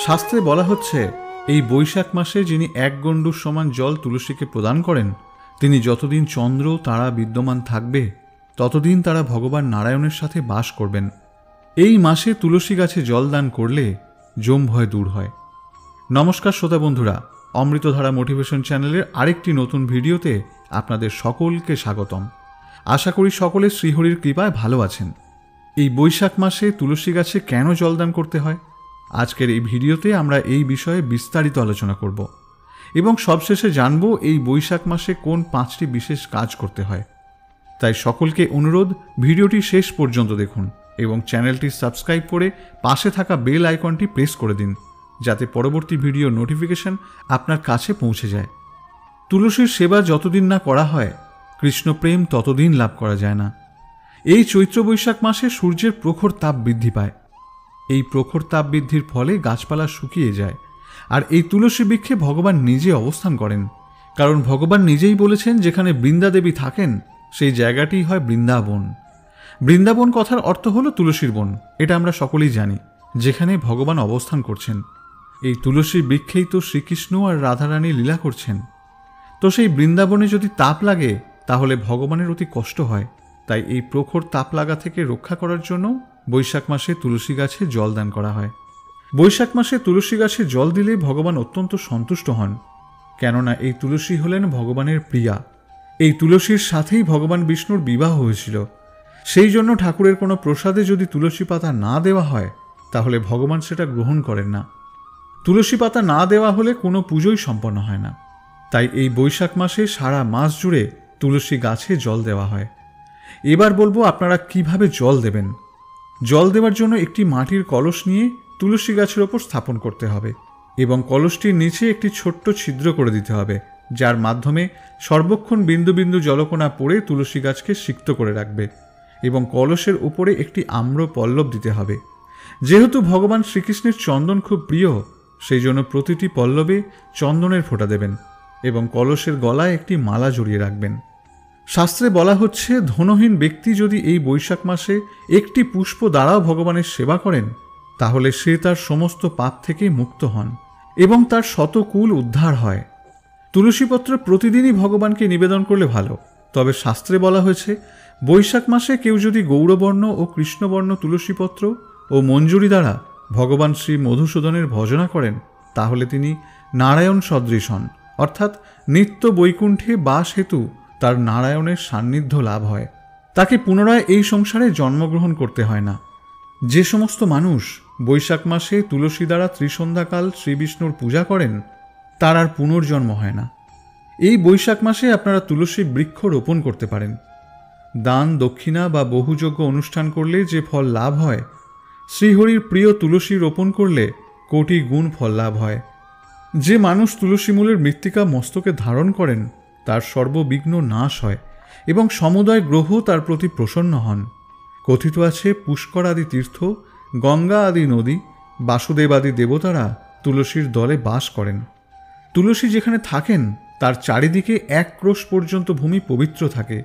শাস্ত্রে বলা হচ্ছে এই বৈশাখ মাসে যিনি এক গণ্ডুর সমান জল তুলসীকে প্রদান করেন তিনি যতদিন চন্দ্র তারা বিদ্যমান থাকবে ততদিন তারা ভগবান নারায়ণের সাথে বাস করবেন। এই মাসে তুলসী গাছে জল দান করলে যম ভয় দূর হয়। নমস্কার শ্রোতা বন্ধুরা, অমৃতধারা মোটিভেশন চ্যানেলের আরেকটি নতুন ভিডিওতে আপনাদের সকলকে স্বাগতম। আশা করি সকলে শ্রীহরির কৃপায় ভালো আছেন। এই বৈশাখ মাসে তুলসী গাছে কেন জলদান করতে হয়, আজকের এই ভিডিওতে আমরা এই বিষয়ে বিস্তারিত আলোচনা করব এবং সবশেষে জানব এই বৈশাখ মাসে কোন 5টি বিশেষ কাজ করতে হয়। তাই সকলকে অনুরোধ, ভিডিওটি শেষ পর্যন্ত দেখুন এবং চ্যানেলটি সাবস্ক্রাইব করে পাশে থাকা বেল আইকনটি প্রেস করে দিন যাতে পরবর্তী ভিডিও নোটিফিকেশন আপনার কাছে পৌঁছে যায়। তুলসীর সেবা যতদিন না করা হয় কৃষ্ণপ্রেম ততদিন লাভ করা যায় না। এই চৈত্র বৈশাখ মাসে সূর্যের প্রখর তাপ বৃদ্ধি পায়। এই প্রখর তাপ বৃদ্ধির ফলে গাছপালা শুকিয়ে যায় আর এই তুলসী বৃক্ষে ভগবান নিজে অবস্থান করেন, কারণ ভগবান নিজেই বলেছেন যেখানে বৃন্দাদেবী থাকেন সেই জায়গাটি হয় বৃন্দাবন। বৃন্দাবন কথার অর্থ হলো তুলসীর বন, এটা আমরা সকলেই জানি, যেখানে ভগবান অবস্থান করছেন। এই তুলসী বৃক্ষেই তো শ্রীকৃষ্ণ আর রাধারানী লীলা করছেন। তো সেই বৃন্দাবনে যদি তাপ লাগে তাহলে ভগবানের অতি কষ্ট হয়। তাই এই প্রখর তাপ লাগা থেকে রক্ষা করার জন্য বৈশাখ মাসে তুলসী গাছে জল দান করা হয়। বৈশাখ মাসে তুলসী গাছে জল দিলে ভগবান অত্যন্ত সন্তুষ্ট হন, কেননা এই তুলসী হলেন ভগবানের প্রিয়া। এই তুলসীর সাথেই ভগবান বিষ্ণুর বিবাহ হয়েছিল। সেই জন্য ঠাকুরের কোনো প্রসাদে যদি তুলসী পাতা না দেওয়া হয় তাহলে ভগবান সেটা গ্রহণ করেন না। তুলসী পাতা না দেওয়া হলে কোনো পুজোই সম্পন্ন হয় না। তাই এই বৈশাখ মাসে সারা মাস জুড়ে তুলসী গাছে জল দেওয়া হয়। এবার বলবো আপনারা কিভাবে জল দেবেন। জল দেওয়ার জন্য একটি মাটির কলস নিয়ে তুলসী গাছের ওপর স্থাপন করতে হবে এবং কলসটির নিচে একটি ছোট্ট ছিদ্র করে দিতে হবে, যার মাধ্যমে সর্বক্ষণ বিন্দু বিন্দু জলকণা পড়ে তুলসী গাছকে সিক্ত করে রাখবে এবং কলসের উপরে একটি আম্র পল্লব দিতে হবে। যেহেতু ভগবান শ্রীকৃষ্ণের চন্দন খুব প্রিয়, সেই জন্য প্রতিটি পল্লবে চন্দনের ফোঁটা দেবেন এবং কলসের গলায় একটি মালা জড়িয়ে রাখবেন। শাস্ত্রে বলা হচ্ছে ধনহীন ব্যক্তি যদি এই বৈশাখ মাসে একটি পুষ্প দ্বারাও ভগবানের সেবা করেন তাহলে সে তার সমস্ত পাপ থেকে মুক্ত হন এবং তার শতকুল উদ্ধার হয়। তুলসীপত্র প্রতিদিনই ভগবানকে নিবেদন করলে ভালো, তবে শাস্ত্রে বলা হয়েছে বৈশাখ মাসে কেউ যদি গৌরবর্ণ ও কৃষ্ণবর্ণ তুলসীপত্র ও মঞ্জুরি দ্বারা ভগবান শ্রী মধুসূদনের ভজনা করেন তাহলে তিনি নারায়ণ সদৃশ হন, অর্থাৎ নিত্য বৈকুণ্ঠে বাস হেতু তার নারায়ণের সান্নিধ্য লাভ হয়। তাকে পুনরায় এই সংসারে জন্মগ্রহণ করতে হয় না। যে সমস্ত মানুষ বৈশাখ মাসে তুলসী দ্বারা ত্রিসন্ধ্যাকাল শ্রীবিষ্ণুর পূজা করেন তার আর পুনর্জন্ম হয় না। এই বৈশাখ মাসে আপনারা তুলসী বৃক্ষ রোপণ করতে পারেন। দান দক্ষিণা বা বহুযজ্ঞ অনুষ্ঠান করলে যে ফল লাভ হয়, শ্রীহরির প্রিয় তুলসী রোপণ করলে কোটি গুণ ফল লাভ হয়। যে মানুষ তুলসী মূলের মৃত্তিকা মস্তকে ধারণ করেন তার সর্ববিঘ্ন নাশ হয় এবং সমুদয় গ্রহ তার প্রতি প্রসন্ন হন। কথিত আছে পুষ্কর আদি তীর্থ, গঙ্গা আদি নদী, বাসুদেব আদি দেবতারা তুলসীর দলে বাস করেন। তুলসী যেখানে থাকেন তার চারিদিকে 1 ক্রোশ পর্যন্ত ভূমি পবিত্র থাকে।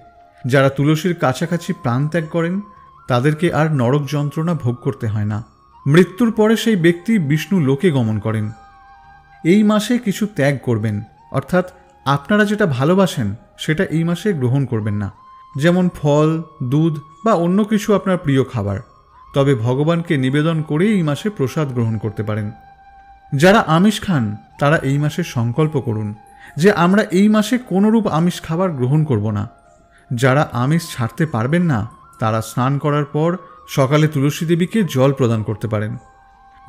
যারা তুলসীর কাছাকাছি প্রাণ ত্যাগ করেন তাদেরকে আর নরক যন্ত্রণা ভোগ করতে হয় না। মৃত্যুর পরে সেই ব্যক্তি বিষ্ণু লোকে গমন করেন। এই মাসে কিছু ত্যাগ করবেন, অর্থাৎ আপনারা যেটা ভালোবাসেন সেটা এই মাসে গ্রহণ করবেন না, যেমন ফল, দুধ বা অন্য কিছু আপনার প্রিয় খাবার। তবে ভগবানকে নিবেদন করে এই মাসে প্রসাদ গ্রহণ করতে পারেন। যারা আমিষ খান তারা এই মাসে সংকল্প করুন যে আমরা এই মাসে কোনোরূপ আমিষ খাবার গ্রহণ করব না। যারা আমিষ ছাড়তে পারবেন না তারা স্নান করার পর সকালে তুলসী দেবীকে জল প্রদান করতে পারেন।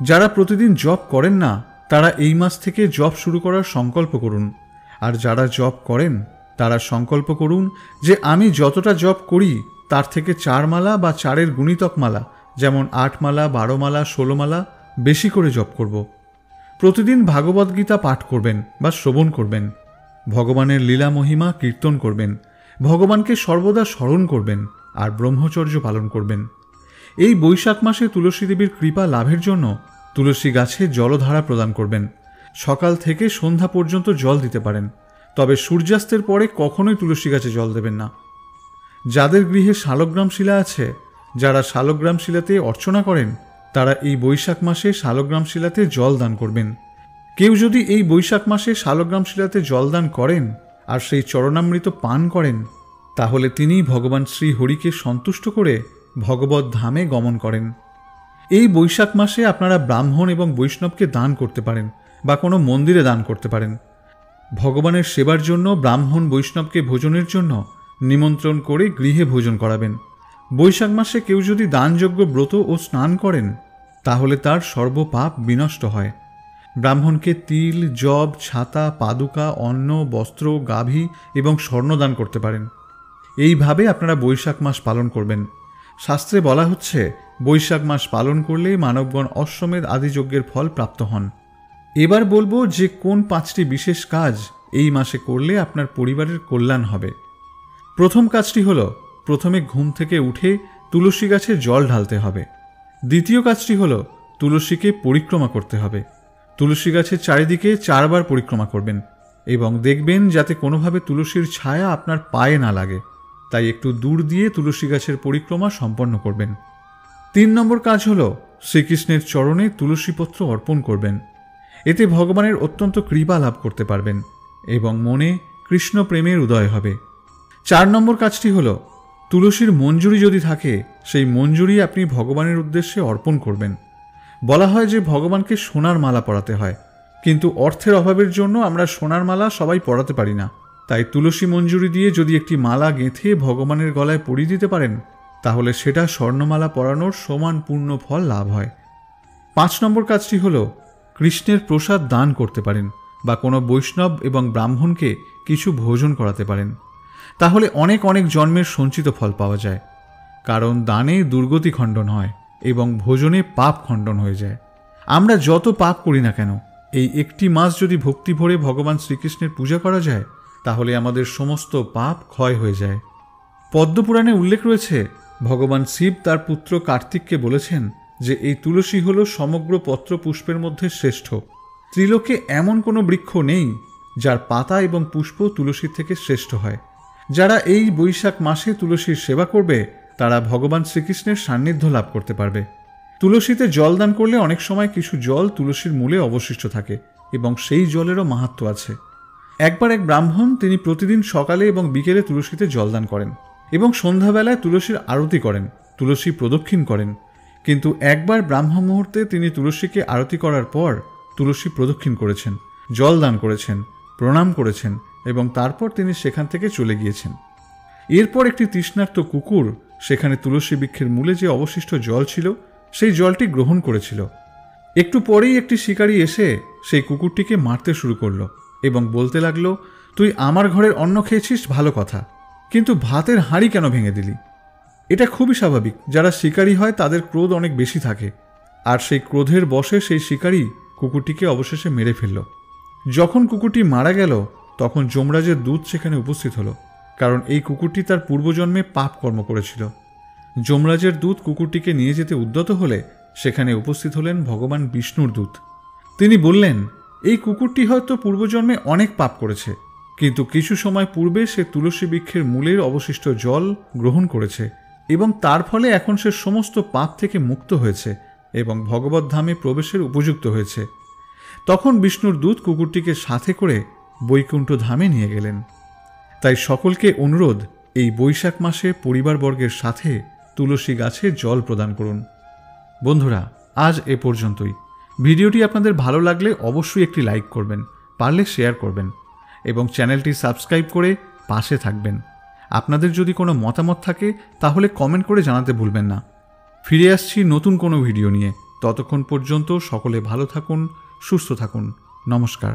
যারা প্রতিদিন জপ করেন না তারা এই মাস থেকে জপ শুরু করার সংকল্প করুন। আর যারা জপ করেন তারা সংকল্প করুন যে আমি যতটা জপ করি তার থেকে 4 মালা বা 4-এর গুণিতক মালা, যেমন 8 মালা, 12 মালা, 16 মালা বেশি করে জপ করব। প্রতিদিন ভাগবত গীতা পাঠ করবেন বা শ্রবণ করবেন, ভগবানের লীলা মহিমা কীর্তন করবেন, ভগবানকে সর্বদা স্মরণ করবেন আর ব্রহ্মচর্য পালন করবেন। এই বৈশাখ মাসে তুলসী দেবীর কৃপা লাভের জন্য তুলসী গাছে জলধারা প্রদান করবেন। সকাল থেকে সন্ধ্যা পর্যন্ত জল দিতে পারেন, তবে সূর্যাস্তের পরে কখনোই তুলসী গাছে জল দেবেন না। যাদের গৃহে শালগ্রাম শিলা আছে, যারা শালগ্রাম শিলাতে অর্চনা করেন তারা এই বৈশাখ মাসে শালগ্রাম শিলাতে জল দান করবেন। কেউ যদি এই বৈশাখ মাসে শালগ্রাম শিলাতে জল দান করেন আর সেই চরণামৃত পান করেন, তাহলে তিনি ভগবান শ্রী হরিকে সন্তুষ্ট করে ভগবত ধামে গমন করেন। এই বৈশাখ মাসে আপনারা ব্রাহ্মণ এবং বৈষ্ণবকে দান করতে পারেন বা কোনো মন্দিরে দান করতে পারেন। ভগবানের সেবার জন্য ব্রাহ্মণ বৈষ্ণবকে ভোজনের জন্য নিমন্ত্রণ করে গৃহে ভোজন করাবেন। বৈশাখ মাসে কেউ যদি দানযোগ্য ব্রত ও স্নান করেন, তাহলে তার সর্বপাপ বিনষ্ট হয়। ব্রাহ্মণকে তিল, যব, ছাতা, পাদুকা, অন্ন, বস্ত্র, গাভী এবং স্বর্ণ দান করতে পারেন। এইভাবে আপনারা বৈশাখ মাস পালন করবেন। শাস্ত্রে বলা হচ্ছে, বৈশাখ মাস পালন করলে মানবগণ অশ্বমেধ আদি যজ্ঞের ফল প্রাপ্ত হন। এবার বলবো যে কোন 5টি বিশেষ কাজ এই মাসে করলে আপনার পরিবারের কল্যাণ হবে। প্রথম কাজটি হলো, প্রথমে ঘুম থেকে উঠে তুলসী গাছে জল ঢালতে হবে। দ্বিতীয় কাজটি হলো, তুলসীকে পরিক্রমা করতে হবে। তুলসী গাছের চারিদিকে 4 বার পরিক্রমা করবেন এবং দেখবেন যাতে কোনোভাবে তুলসীর ছায়া আপনার পায়ে না লাগে, তাই একটু দূর দিয়ে তুলসী গাছের পরিক্রমা সম্পন্ন করবেন। 3 নম্বর কাজ হলো, শ্রীকৃষ্ণের চরণে তুলসীপত্র অর্পণ করবেন। এতে ভগবানের অত্যন্ত কৃপা লাভ করতে পারবেন এবং মনে কৃষ্ণ প্রেমের উদয় হবে। 4 নম্বর কাজটি হলো, তুলসীর মঞ্জুরি যদি থাকে, সেই মঞ্জুরি আপনি ভগবানের উদ্দেশ্যে অর্পণ করবেন। বলা হয় যে ভগবানকে সোনার মালা পরাতে হয়, কিন্তু অর্থের অভাবের জন্য আমরা সোনার মালা সবাই পরাতে পারি না। তাই তুলসী মঞ্জুরি দিয়ে যদি একটি মালা গেঁথে ভগবানের গলায় পরিয়ে দিতে পারেন, তাহলে সেটা স্বর্ণমালা পরানোর সমান পূর্ণ ফল লাভ হয়। 5 নম্বর কাজটি হলো, কৃষ্ণের প্রসাদ দান করতে পারেন বা কোনো বৈষ্ণব এবং ব্রাহ্মণকে কিছু ভোজন করাতে পারেন। তাহলে অনেক অনেক জন্মের সঞ্চিত ফল পাওয়া যায়। কারণ দানে দুর্গতি খণ্ডন হয় এবং ভোজনে পাপ খণ্ডন হয়ে যায়। আমরা যত পাপ করি না কেন, এই একটি মাস যদি ভক্তি ভরে ভগবান শ্রীকৃষ্ণের পূজা করা যায়, তাহলে আমাদের সমস্ত পাপ ক্ষয় হয়ে যায়। পদ্মপুরাণে উল্লেখ রয়েছে, ভগবান শিব তার পুত্র কার্তিককে বলেছেন যে এই তুলসী হল সমগ্র পত্র পুষ্পের মধ্যে শ্রেষ্ঠ। ত্রিলোকে এমন কোনো বৃক্ষ নেই যার পাতা এবং পুষ্প তুলসীর থেকে শ্রেষ্ঠ হয়। যারা এই বৈশাখ মাসে তুলসীর সেবা করবে, তারা ভগবান শ্রীকৃষ্ণের সান্নিধ্য লাভ করতে পারবে। তুলসীতে জল দান করলে অনেক সময় কিছু জল তুলসীর মূলে অবশিষ্ট থাকে এবং সেই জলেরও মাহাত্ম্য আছে। একবার এক ব্রাহ্মণ, তিনি প্রতিদিন সকালে এবং বিকেলে তুলসীতে জল দান করেন এবং সন্ধ্যাবেলায় তুলসীর আরতি করেন, তুলসী প্রদক্ষিণ করেন। কিন্তু একবার ব্রাহ্ম মুহূর্তে তিনি তুলসীকে আরতি করার পর তুলসী প্রদক্ষিণ করেছেন, জল দান করেছেন, প্রণাম করেছেন এবং তারপর তিনি সেখান থেকে চলে গিয়েছেন। এরপর একটি তৃষ্ণার্ত কুকুর সেখানে তুলসী বৃক্ষের মূলে যে অবশিষ্ট জল ছিল, সেই জলটি গ্রহণ করেছিল। একটু পরেই একটি শিকারী এসে সেই কুকুরটিকে মারতে শুরু করলো এবং বলতে লাগলো, তুই আমার ঘরের অন্ন খেয়েছিস ভালো কথা, কিন্তু ভাতের হাঁড়ি কেন ভেঙে দিলি? এটা খুবই স্বাভাবিক, যারা শিকারী হয় তাদের ক্রোধ অনেক বেশি থাকে, আর সেই ক্রোধের বশে সেই শিকারী কুকুরটিকে অবশেষে মেরে ফেলল। যখন কুকুরটি মারা গেল, তখন যমরাজের দূত সেখানে উপস্থিত হলো, কারণ এই কুকুরটি তার পূর্বজন্মে পাপ কর্ম করেছিল। যমরাজের দূত কুকুরটিকে নিয়ে যেতে উদ্যত হলে সেখানে উপস্থিত হলেন ভগবান বিষ্ণুর দূত। তিনি বললেন, এই কুকুরটি হয়তো পূর্বজন্মে অনেক পাপ করেছে, কিন্তু কিছু সময় পূর্বে সে তুলসী বৃক্ষের মূলের অবশিষ্ট জল গ্রহণ করেছে এবং তার ফলে এখন সে সমস্ত পাপ থেকে মুক্ত হয়েছে এবং ভগবত ধামে প্রবেশের উপযুক্ত হয়েছে। তখন বিষ্ণুর দূত কুকুরটিকে সাথে করে বৈকুণ্ঠ ধামে নিয়ে গেলেন। তাই সকলকে অনুরোধ, এই বৈশাখ মাসে পরিবারবর্গের সাথে তুলসী গাছে জল প্রদান করুন। বন্ধুরা, আজ এ পর্যন্তই। ভিডিওটি আপনাদের ভালো লাগলে অবশ্যই একটি লাইক করবেন, পারলে শেয়ার করবেন এবং চ্যানেলটি সাবস্ক্রাইব করে পাশে থাকবেন। আপনাদের যদি কোনো মতামত থাকে তাহলে কমেন্ট করে জানাতে ভুলবেন না। ফিরে আসছি নতুন কোনো ভিডিও নিয়ে। ততক্ষণ পর্যন্ত সকলে ভালো থাকুন, সুস্থ থাকুন। নমস্কার।